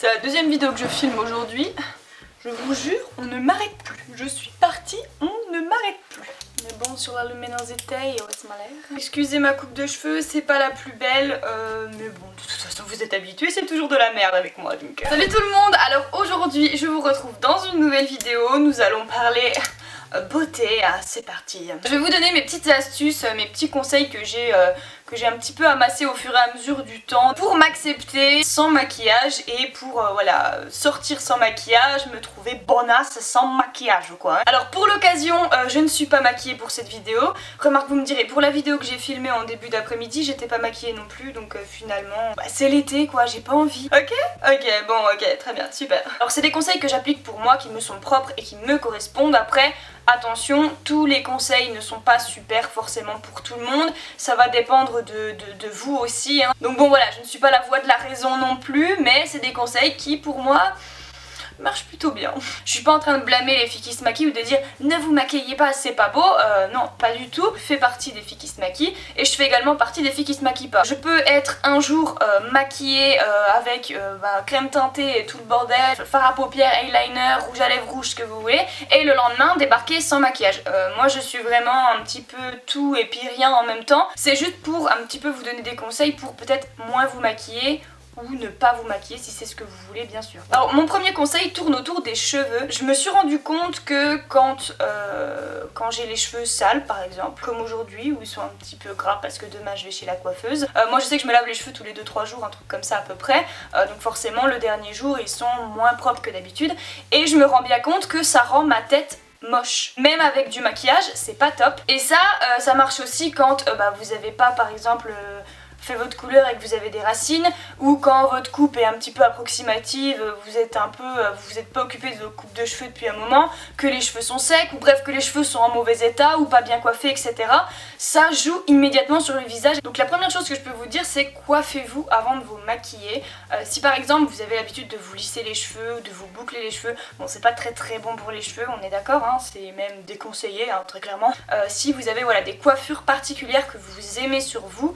C'est la deuxième vidéo que je filme aujourd'hui. Je vous jure, on ne m'arrête plus. Je suis partie, on ne m'arrête plus. Mais bon, sur la luminosité, c'est malheur. Excusez ma coupe de cheveux, c'est pas la plus belle. Mais bon, de toute façon, vous êtes habitués, c'est toujours de la merde avec moi. Donc, Salut tout le monde. Alors aujourd'hui, je vous retrouve dans une nouvelle vidéo. Nous allons parler beauté. Ah, c'est parti. Je vais vous donner mes petites astuces, mes petits conseils que j'ai un petit peu amassé au fur et à mesure du temps pour m'accepter sans maquillage et pour voilà, sortir sans maquillage, me trouver bonasse sans maquillage quoi. Alors pour l'occasion, je ne suis pas maquillée pour cette vidéo. Remarque, vous me direz, pour la vidéo que j'ai filmée en début d'après-midi, j'étais pas maquillée non plus, donc finalement, c'est l'été quoi, j'ai pas envie. Ok, bon, très bien, super. Alors c'est des conseils que j'applique pour moi, qui me sont propres et qui me correspondent. Après, attention, tous les conseils ne sont pas super forcément pour tout le monde, ça va dépendre de vous aussi hein. Donc bon voilà, je ne suis pas la voix de la raison non plus, mais c'est des conseils qui pour moi marche plutôt bien. Je suis pas en train de blâmer les filles qui se maquillent ou de dire ne vous maquillez pas, c'est pas beau. Non, pas du tout. Je fais partie des filles qui se maquillent et je fais également partie des filles qui se maquillent pas. Je peux être un jour maquillée avec crème teintée et tout le bordel, fard à paupières, eyeliner, rouge à lèvres rouge, ce que vous voulez, et le lendemain débarquer sans maquillage. Moi je suis vraiment un petit peu tout et puis rien en même temps. C'est juste pour un petit peu vous donner des conseils pour peut-être moins vous maquiller ou ne pas vous maquiller si c'est ce que vous voulez bien sûr. Alors mon premier conseil tourne autour des cheveux. Je me suis rendu compte que quand j'ai les cheveux sales par exemple, comme aujourd'hui où ils sont un petit peu gras parce que demain je vais chez la coiffeuse, moi je sais que je me lave les cheveux tous les 2-3 jours, un truc comme ça à peu près, donc forcément le dernier jour ils sont moins propres que d'habitude et je me rends bien compte que ça rend ma tête moche. Même avec du maquillage, c'est pas top. Et ça, ça marche aussi quand vous avez pas par exemple fait votre couleur et que vous avez des racines, ou quand votre coupe est un petit peu approximative, vous êtes pas occupé de votre coupe de cheveux depuis un moment, que les cheveux sont secs, ou bref que les cheveux sont en mauvais état ou pas bien coiffés, etc. Ça joue immédiatement sur le visage. Donc la première chose que je peux vous dire, c'est coiffez-vous avant de vous maquiller. Si par exemple vous avez l'habitude de vous lisser les cheveux ou de vous boucler les cheveux, bon c'est pas très bon pour les cheveux, on est d'accord, hein, c'est même déconseillé hein, très clairement. Si vous avez voilà, des coiffures particulières que vous aimez sur vous,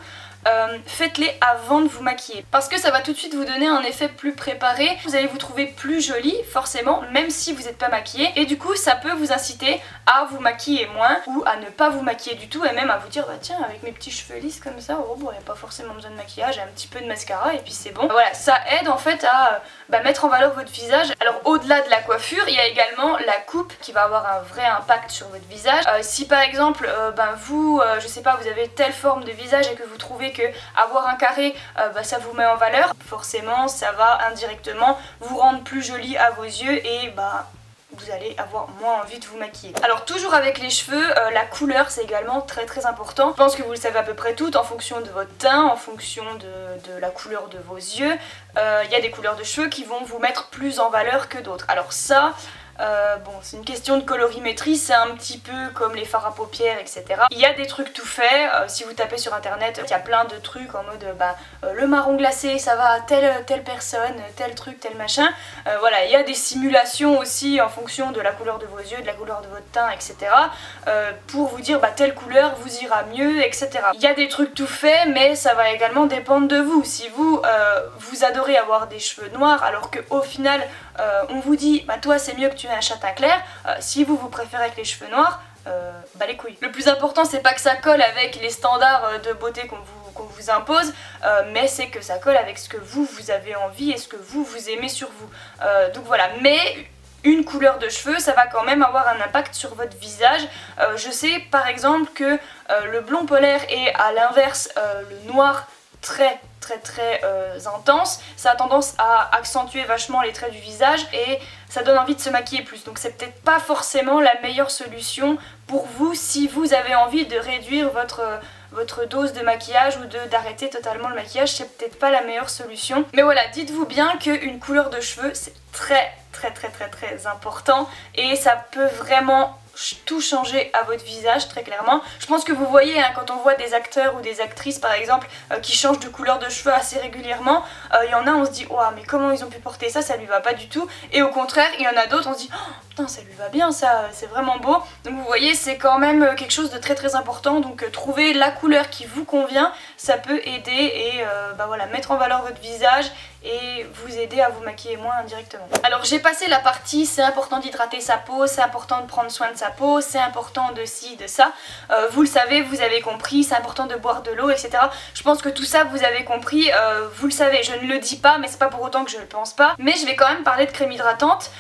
faites-les avant de vous maquiller parce que ça va tout de suite vous donner un effet plus préparé, vous allez vous trouver plus jolie forcément même si vous n'êtes pas maquillée et du coup ça peut vous inciter à vous maquiller moins ou à ne pas vous maquiller du tout et même à vous dire bah tiens avec mes petits cheveux lisses comme ça, oh bon y a pas forcément besoin de maquillage, un petit peu de mascara et puis c'est bon. Voilà, ça aide en fait à mettre en valeur votre visage. Alors au-delà de la coiffure, il y a également la coupe qui va avoir un vrai impact sur votre visage. Si par exemple vous, je sais pas, vous avez telle forme de visage et que vous trouvez que avoir un carré ça vous met en valeur, forcément ça va indirectement vous rendre plus jolie à vos yeux et vous allez avoir moins envie de vous maquiller. Alors toujours avec les cheveux, la couleur c'est également très important. Je pense que vous le savez à peu près toutes, en fonction de votre teint, en fonction de la couleur de vos yeux, il y a des couleurs de cheveux qui vont vous mettre plus en valeur que d'autres. Alors ça, bon c'est une question de colorimétrie, c'est un petit peu comme les fards à paupières etc. Il y a des trucs tout faits, si vous tapez sur internet il y a plein de trucs en mode le marron glacé ça va à telle personne, tel truc, tel machin. Voilà, il y a des simulations aussi en fonction de la couleur de vos yeux, de la couleur de votre teint etc. Pour vous dire telle couleur vous ira mieux etc. Il y a des trucs tout faits mais ça va également dépendre de vous. Si vous, vous adorez avoir des cheveux noirs alors qu'au final on vous dit toi c'est mieux que tu aies un châtain clair, si vous préférez avec les cheveux noirs, les couilles. Le plus important c'est pas que ça colle avec les standards de beauté qu'on vous impose, mais c'est que ça colle avec ce que vous avez envie et ce que vous aimez sur vous. Donc voilà, mais une couleur de cheveux ça va quand même avoir un impact sur votre visage. Je sais par exemple que le blond polaire et à l'inverse le noir très intense, ça a tendance à accentuer vachement les traits du visage et ça donne envie de se maquiller plus. Donc c'est peut-être pas forcément la meilleure solution pour vous si vous avez envie de réduire votre dose de maquillage ou d'arrêter totalement le maquillage, c'est peut-être pas la meilleure solution. Mais voilà, dites-vous bien qu'une couleur de cheveux c'est très important et ça peut vraiment tout changer à votre visage très clairement. Je pense que vous voyez quand on voit des acteurs ou des actrices par exemple qui changent de couleur de cheveux assez régulièrement, il y en a on se dit oh mais comment ils ont pu porter ça, ça lui va pas du tout, et au contraire il y en a d'autres on se dit oh putain ça lui va bien, ça c'est vraiment beau. Donc vous voyez c'est quand même quelque chose de très important, donc trouver la couleur qui vous convient ça peut aider et voilà, mettre en valeur votre visage et vous aider à vous maquiller moins indirectement. Alors j'ai passé la partie c'est important d'hydrater sa peau, c'est important de prendre soin de sa peau, c'est important de ci, de ça. Vous le savez, vous avez compris, c'est important de boire de l'eau, etc. Je pense que tout ça vous avez compris, vous le savez, je ne le dis pas mais c'est pas pour autant que je le pense pas. Mais je vais quand même parler de crème hydratante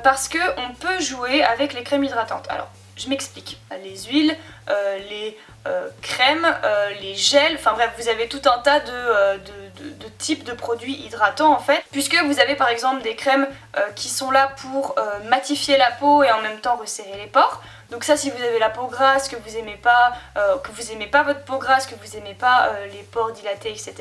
parce que on peut jouer avec les crèmes hydratantes. Alors je m'explique, les huiles, les crèmes, les gels, enfin bref vous avez tout un tas de types de produits hydratants en fait, puisque vous avez par exemple des crèmes qui sont là pour matifier la peau et en même temps resserrer les pores. Donc ça, si vous avez la peau grasse, que vous aimez pas votre peau grasse, que vous aimez pas les pores dilatés, etc.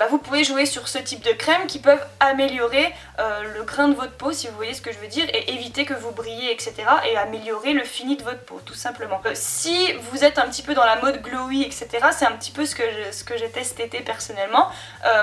Vous pouvez jouer sur ce type de crème qui peuvent améliorer le grain de votre peau, si vous voyez ce que je veux dire, et éviter que vous brillez, etc. et améliorer le fini de votre peau, tout simplement. Si vous êtes un petit peu dans la mode glowy, etc., c'est un petit peu ce que j'ai testé cet été personnellement.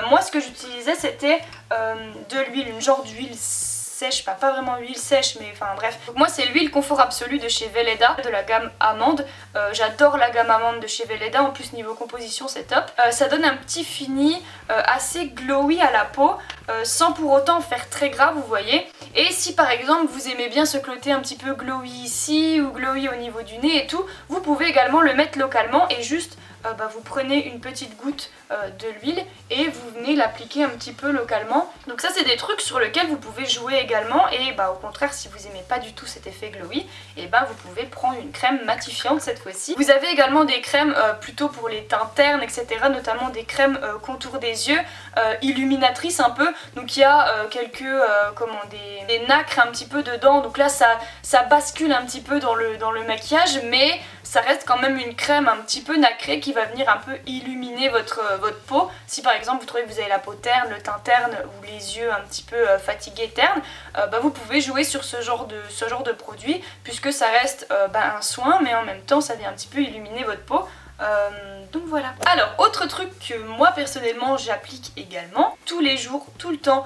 Moi, ce que j'utilisais, c'était de l'huile, une genre d'huile sèche, pas vraiment huile sèche mais enfin bref. Donc moi c'est l'huile Confort Absolu de chez Weleda, de la gamme amande. J'adore la gamme amande de chez Weleda, en plus niveau composition c'est top. Ça donne un petit fini assez glowy à la peau, sans pour autant faire très gras, vous voyez. Et si par exemple vous aimez bien ce côté un petit peu glowy ici ou glowy au niveau du nez et tout, vous pouvez également le mettre localement et juste vous prenez une petite goutte de l'huile et vous venez l'appliquer un petit peu localement. Donc ça c'est des trucs sur lesquels vous pouvez jouer également, et au contraire si vous aimez pas du tout cet effet glowy, et vous pouvez prendre une crème matifiante cette fois-ci. Vous avez également des crèmes plutôt pour les teintes ternes, etc. notamment des crèmes contour des yeux, illuminatrices un peu. Donc il y a quelques des nacres un petit peu dedans, donc là ça bascule un petit peu dans le maquillage, mais ça reste quand même une crème un petit peu nacrée qui va venir un peu illuminer votre peau. Si par exemple vous trouvez que vous avez la peau terne, le teint terne ou les yeux un petit peu fatigués ternes, vous pouvez jouer sur ce genre de produit, puisque ça reste un soin mais en même temps ça vient un petit peu illuminer votre peau. Donc voilà. Alors autre truc que moi personnellement j'applique également tous les jours, tout le temps,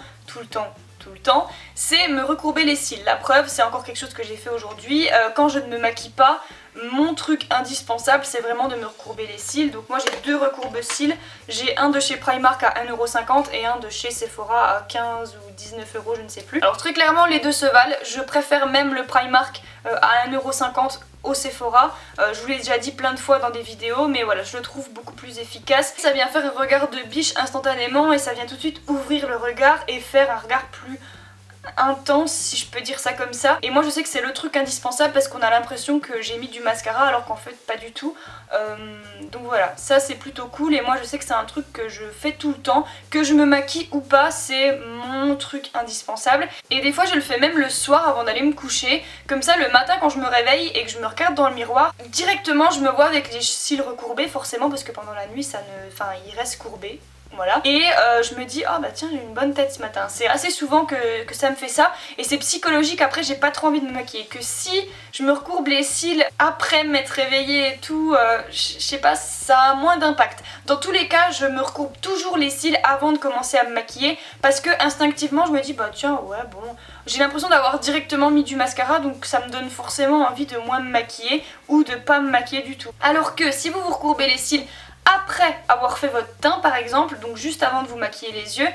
c'est me recourber les cils. La preuve, c'est encore quelque chose que j'ai fait aujourd'hui. Quand je ne me maquille pas, mon truc indispensable c'est vraiment de me recourber les cils. Donc moi j'ai deux recourbe-cils. J'ai un de chez Primark à 1,50€ et un de chez Sephora à 15 ou 19€, je ne sais plus. Alors très clairement les deux se valent. Je préfère même le Primark à 1,50€ au Sephora. Je vous l'ai déjà dit plein de fois dans des vidéos, mais voilà, je le trouve beaucoup plus efficace. Ça vient faire un regard de biche instantanément et ça vient tout de suite ouvrir le regard et faire un regard plus intense, si je peux dire ça comme ça. Et moi je sais que c'est le truc indispensable parce qu'on a l'impression que j'ai mis du mascara alors qu'en fait pas du tout. Donc voilà, ça c'est plutôt cool et moi je sais que c'est un truc que je fais tout le temps, que je me maquille ou pas, c'est mon truc indispensable. Et des fois je le fais même le soir avant d'aller me coucher, comme ça le matin quand je me réveille et que je me regarde dans le miroir, directement je me vois avec les cils recourbés, forcément parce que pendant la nuit ils restent courbés. Voilà. Et je me dis, oh bah tiens, j'ai une bonne tête ce matin. C'est assez souvent que ça me fait ça. Et c'est psychologique, après j'ai pas trop envie de me maquiller. Que si je me recourbe les cils après m'être réveillée et tout, je sais pas, ça a moins d'impact. Dans tous les cas, je me recourbe toujours les cils avant de commencer à me maquiller. Parce que instinctivement, je me dis, bah tiens, ouais, bon. J'ai l'impression d'avoir directement mis du mascara, donc ça me donne forcément envie de moins me maquiller ou de pas me maquiller du tout. Alors que si vous vous recourbez les cils après avoir fait votre teint par exemple, donc juste avant de vous maquiller les yeux,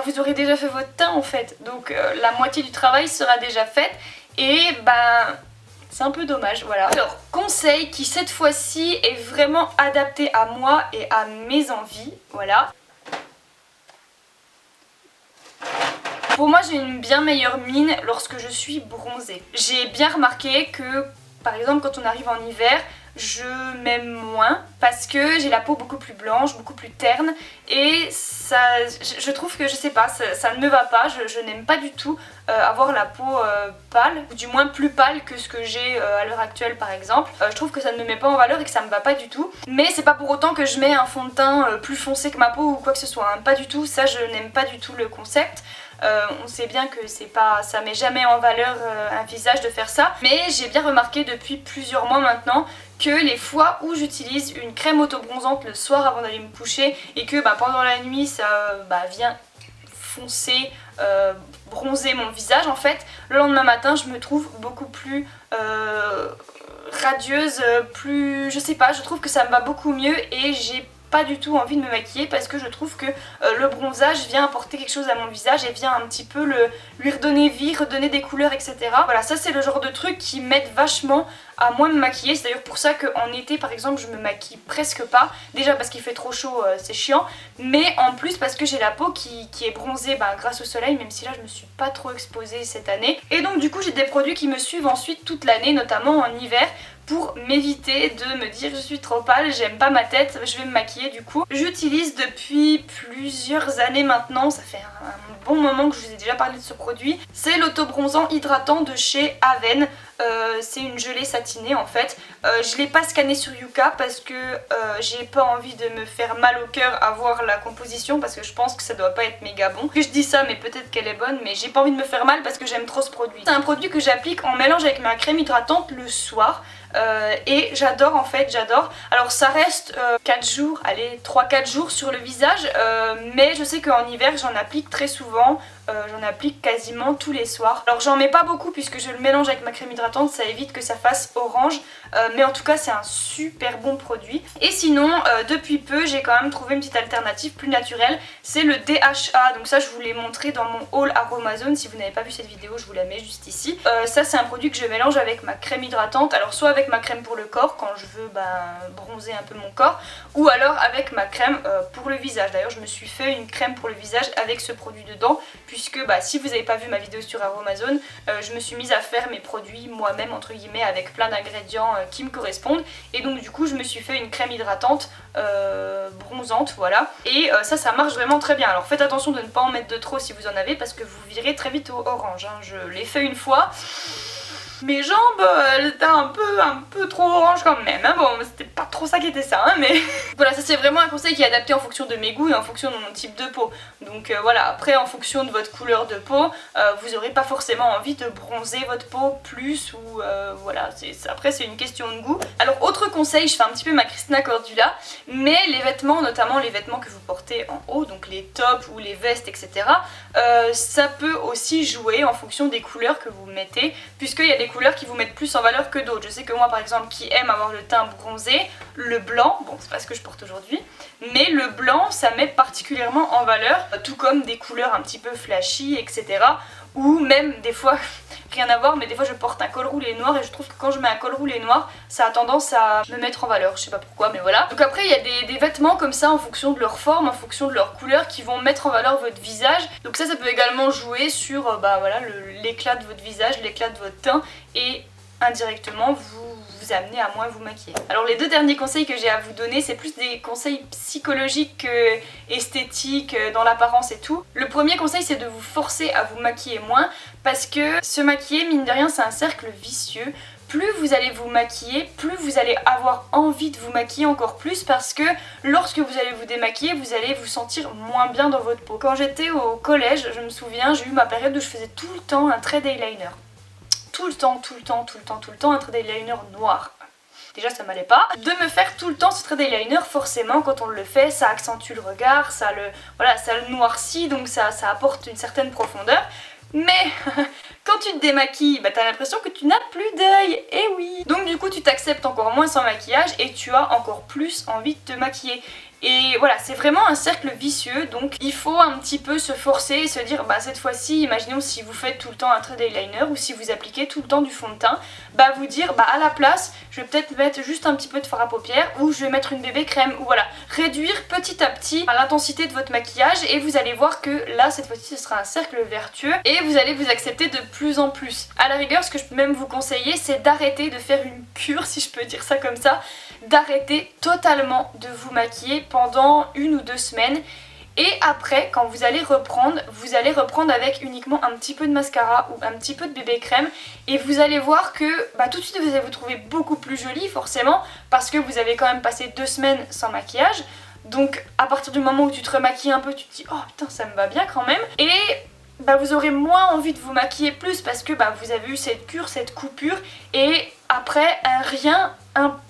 vous aurez déjà fait votre teint en fait, donc la moitié du travail sera déjà faite et c'est un peu dommage, voilà. Alors conseil qui cette fois-ci est vraiment adapté à moi et à mes envies, voilà. Pour moi j'ai une bien meilleure mine lorsque je suis bronzée. J'ai bien remarqué que par exemple quand on arrive en hiver, je m'aime moins parce que j'ai la peau beaucoup plus blanche, beaucoup plus terne et ça, je trouve que je sais pas, ça ne me va pas, je n'aime pas du tout avoir la peau pâle, ou du moins plus pâle que ce que j'ai à l'heure actuelle par exemple. Je trouve que ça ne me met pas en valeur et que ça me va pas du tout, mais c'est pas pour autant que je mets un fond de teint plus foncé que ma peau ou quoi que ce soit, hein. Pas du tout, ça je n'aime pas du tout le concept. On sait bien que ça met jamais en valeur un visage de faire ça, mais j'ai bien remarqué depuis plusieurs mois maintenant que les fois où j'utilise une crème auto-bronzante le soir avant d'aller me coucher et que pendant la nuit ça vient foncer, bronzer mon visage en fait, le lendemain matin je me trouve beaucoup plus radieuse, plus je sais pas, je trouve que ça me va beaucoup mieux et j'ai pas du tout envie de me maquiller parce que je trouve que le bronzage vient apporter quelque chose à mon visage et vient un petit peu lui redonner vie, redonner des couleurs, etc. Voilà, ça c'est le genre de truc qui m'aide vachement à moins me maquiller. C'est d'ailleurs pour ça qu'en été par exemple je me maquille presque pas. Déjà parce qu'il fait trop chaud, c'est chiant, mais en plus parce que j'ai la peau qui est bronzée grâce au soleil, même si là je me suis pas trop exposée cette année. Et donc du coup j'ai des produits qui me suivent ensuite toute l'année, notamment en hiver, pour m'éviter de me dire je suis trop pâle, j'aime pas ma tête, je vais me maquiller du coup. J'utilise depuis plusieurs années maintenant, ça fait un bon moment que je vous ai déjà parlé de ce produit. C'est l'auto-bronzant hydratant de chez Aven. C'est une gelée satinée en fait. Je l'ai pas scanné sur Yuka parce que j'ai pas envie de me faire mal au cœur à voir la composition parce que je pense que ça doit pas être méga bon. Que je dis ça mais peut-être qu'elle est bonne, mais j'ai pas envie de me faire mal parce que j'aime trop ce produit. C'est un produit que j'applique en mélange avec ma crème hydratante le soir. Et j'adore en fait, j'adore. Alors ça reste 4 jours, allez 3-4 jours sur le visage, mais je sais qu'en hiver j'en applique très souvent, j'en applique quasiment tous les soirs. Alors j'en mets pas beaucoup puisque je le mélange avec ma crème hydratante, ça évite que ça fasse orange, mais en tout cas c'est un super bon produit. Et sinon depuis peu j'ai quand même trouvé une petite alternative plus naturelle, c'est le DHA. Donc ça je vous l'ai montré dans mon haul Aromazone, si vous n'avez pas vu cette vidéo je vous la mets juste ici. Ça c'est un produit que je mélange avec ma crème hydratante, alors soit avec ma crème pour le corps quand je veux bronzer un peu mon corps, ou alors avec ma crème pour le visage. D'ailleurs je me suis fait une crème pour le visage avec ce produit dedans, puisque si vous n'avez pas vu ma vidéo sur Aromazone, je me suis mise à faire mes produits moi-même entre guillemets avec plein d'ingrédients qui me correspondent, et donc du coup je me suis fait une crème hydratante bronzante, voilà, et ça marche vraiment très bien. Alors faites attention de ne pas en mettre de trop si vous en avez parce que vous virez très vite au orange, hein. Je l'ai fait une fois. Mes jambes, elles étaient un peu trop orange quand même, hein. Bon c'était pas trop ça qui était ça, hein, mais voilà, ça c'est vraiment un conseil qui est adapté en fonction de mes goûts et en fonction de mon type de peau. Donc voilà, après en fonction de votre couleur de peau, vous aurez pas forcément envie de bronzer votre peau plus ou voilà, après c'est une question de goût. Alors autre conseil, je fais un petit peu ma Christina Cordula, mais les vêtements, notamment les vêtements que vous portez en haut, donc les tops ou les vestes, etc. Ça peut aussi jouer en fonction des couleurs que vous mettez, puisqu'il y a des couleurs qui vous mettent plus en valeur que d'autres. Je sais que moi par exemple qui aime avoir le teint bronzé, le blanc, bon c'est pas ce que je porte aujourd'hui, mais le blanc ça met particulièrement en valeur, tout comme des couleurs un petit peu flashy, etc. Ou même des fois, rien à voir, mais des fois je porte un col roulé noir et je trouve que quand je mets un col roulé noir, ça a tendance à me mettre en valeur, je sais pas pourquoi, mais voilà. Donc après il y a des vêtements comme ça en fonction de leur forme, en fonction de leur couleur qui vont mettre en valeur votre visage. Donc ça peut également jouer sur voilà, l'éclat de votre visage, l'éclat de votre teint et indirectement vous amener à moins vous maquiller. Alors les deux derniers conseils que j'ai à vous donner, c'est plus des conseils psychologiques que esthétiques, dans l'apparence et tout. Le premier conseil c'est de vous forcer à vous maquiller moins parce que se maquiller, mine de rien, c'est un cercle vicieux. Plus vous allez vous maquiller, plus vous allez avoir envie de vous maquiller encore plus parce que lorsque vous allez vous démaquiller, vous allez vous sentir moins bien dans votre peau. Quand j'étais au collège, je me souviens, j'ai eu ma période où je faisais tout le temps un trait d'eyeliner. Tout le temps un trait d'eyeliner noir. Déjà ça m'allait pas. De me faire tout le temps ce trait d'eyeliner, forcément quand on le fait ça accentue le regard, ça le noircit, donc ça apporte une certaine profondeur. Mais quand tu te démaquilles, t'as l'impression que tu n'as plus d'œil, et oui. Donc du coup tu t'acceptes encore moins sans maquillage et tu as encore plus envie de te maquiller. Et voilà, c'est vraiment un cercle vicieux, donc il faut un petit peu se forcer et se dire cette fois-ci, imaginons si vous faites tout le temps un trait d'eyeliner ou si vous appliquez tout le temps du fond de teint, vous dire à la place je vais peut-être mettre juste un petit peu de fard à paupières ou je vais mettre une bébé crème, ou voilà, réduire petit à petit l'intensité de votre maquillage et vous allez voir que là cette fois-ci ce sera un cercle vertueux et vous allez vous accepter de plus en plus. À la rigueur, ce que je peux même vous conseiller c'est d'arrêter de faire une cure, si je peux dire ça comme ça, d'arrêter totalement de vous maquiller pendant 1 ou 2 semaines. Et après, quand vous allez reprendre avec uniquement un petit peu de mascara ou un petit peu de bébé crème et vous allez voir que tout de suite vous allez vous trouver beaucoup plus jolie forcément parce que vous avez quand même passé 2 semaines sans maquillage. Donc à partir du moment où tu te remaquilles un peu, tu te dis oh putain ça me va bien quand même. Et vous aurez moins envie de vous maquiller plus parce que vous avez eu cette cure, cette coupure et après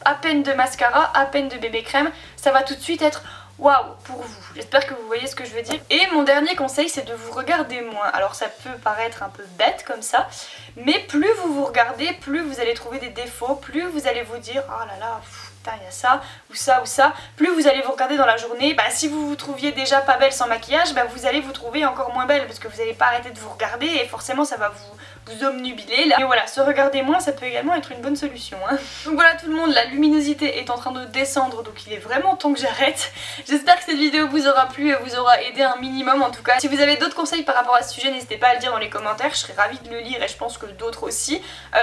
à peine de mascara, à peine de bébé crème, ça va tout de suite être waouh pour vous. J'espère que vous voyez ce que je veux dire. Et mon dernier conseil c'est de vous regarder moins. Alors ça peut paraître un peu bête comme ça, mais plus vous vous regardez, plus vous allez trouver des défauts, plus vous allez vous dire oh là là, putain il y a ça, ou ça, ou ça. Plus vous allez vous regarder dans la journée, bah si vous vous trouviez déjà pas belle sans maquillage, bah vous allez vous trouver encore moins belle parce que vous n'allez pas arrêter de vous regarder et forcément ça va vous obnubiler là. Mais voilà, se regarder moins ça peut également être une bonne solution hein. Donc voilà tout le monde, la luminosité est en train de descendre donc il est vraiment temps que j'arrête. J'espère que cette vidéo vous aura plu et vous aura aidé un minimum en tout cas. Si vous avez d'autres conseils par rapport à ce sujet, n'hésitez pas à le dire dans les commentaires, je serais ravie de le lire et je pense que d'autres aussi.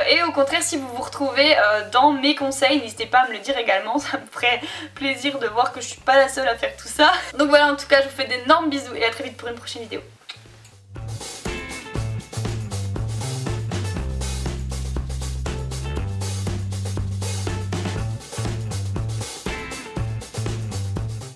Et au contraire si vous vous retrouvez dans mes conseils, n'hésitez pas à me le dire également, ça me ferait plaisir de voir que je suis pas la seule à faire tout ça. Donc voilà, en tout cas je vous fais d'énormes bisous et à très vite pour une prochaine vidéo.